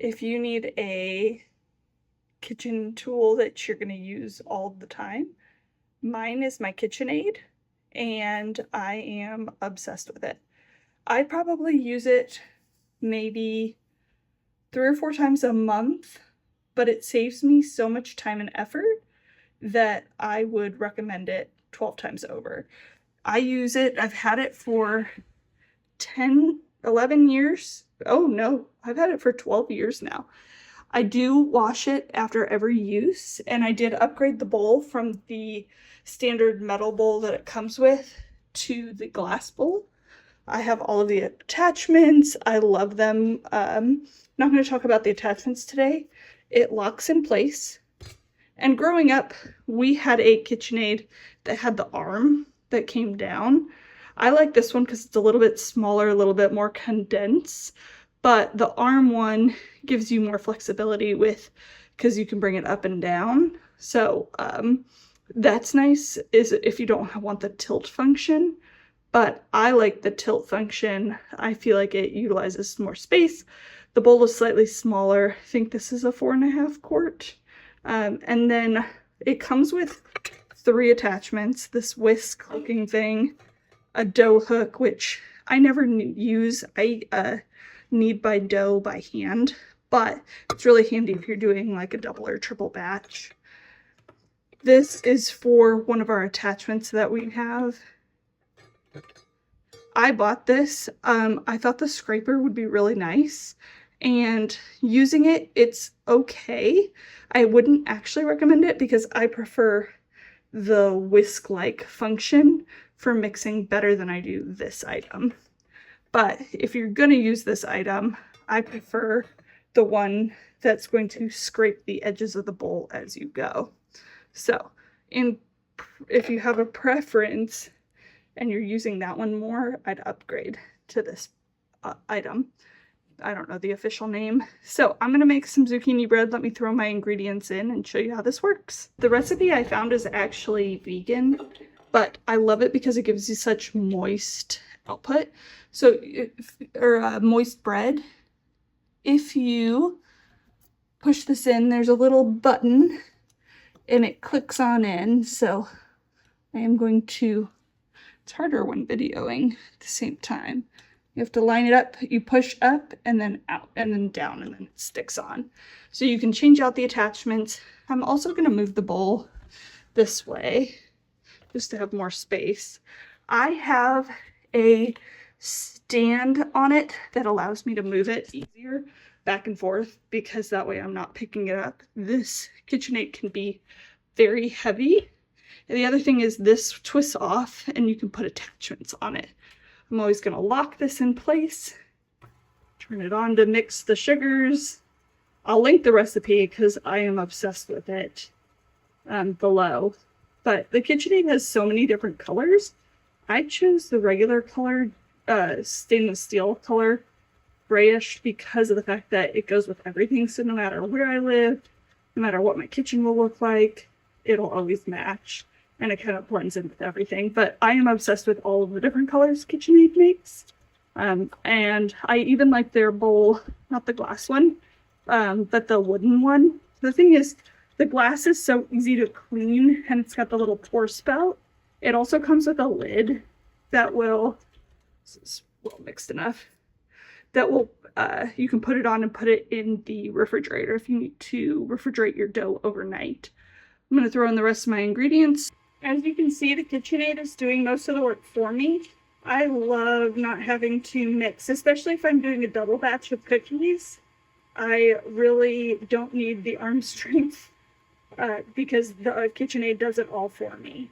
if you need a kitchen tool that you're going to use all the time, mine is my KitchenAid, and I am obsessed with it. I probably use it maybe 3 or 4 times a month, but it saves me so much time and effort that I would recommend it 12 times over. I use it, I've had it for 10, 11 years. Oh no, I've had it for 12 years now. I do wash it after every use, and I did upgrade the bowl from the standard metal bowl that it comes with to the glass bowl. I have all of the attachments. I love them. Not going to talk about the attachments today. It locks in place. And growing up, we had a KitchenAid that had the arm that came down. I like this one because it's a little bit smaller, a little bit more condensed, but the arm one gives you more flexibility because you can bring it up and down. So that's nice is if you don't want the tilt function, but I like the tilt function. I feel like it utilizes more space. The bowl is slightly smaller. I think this is a 4.5 quart. And then it comes with 3 attachments, this whisk looking thing, a dough hook, which I never use. I knead by dough by hand, but it's really handy if you're doing like a double or triple batch. This is for one of our attachments that we have. I bought this. I thought the scraper would be really nice, and using it, it's okay. I wouldn't actually recommend it because I prefer the whisk-like function for mixing better than I do this item. But if you're going to use this item, I prefer the one that's going to scrape the edges of the bowl as you go. So if you have a preference and you're using that one more, I'd upgrade to this item. I don't know the official name. So I'm going to make some zucchini bread. Let me throw my ingredients in and show you how this works. The recipe I found is actually vegan, but I love it because it gives you such moist output. So, moist bread. If you push this in, there's a little button and it clicks on in. So I am going to, it's harder when videoing at the same time. You have to line it up, you push up and then out and then down, and then it sticks on. So you can change out the attachments. I'm also going to move the bowl this way just to have more space. I have a stand on it that allows me to move it easier back and forth because that way I'm not picking it up. This KitchenAid can be very heavy. And the other thing is this twists off and you can put attachments on it. I'm always going to lock this in place, turn it on to mix the sugars. I'll link the recipe because I am obsessed with it below. But the KitchenAid has so many different colors. I chose the regular color, stainless steel color, grayish, because of the fact that it goes with everything. So no matter where I live, no matter what my kitchen will look like, it'll always match. And it kind of blends in with everything. But I am obsessed with all of the different colors KitchenAid makes. And I even like their bowl, not the glass one, but the wooden one. The thing is, the glass is so easy to clean, and it's got the little pour spout. It also comes with a lid that will, this is well mixed enough, that will, you can put it on and put it in the refrigerator if you need to refrigerate your dough overnight. I'm going to throw in the rest of my ingredients. As you can see, the KitchenAid is doing most of the work for me. I love not having to mix, especially if I'm doing a double batch of cookies. I really don't need the arm strength because the KitchenAid does it all for me.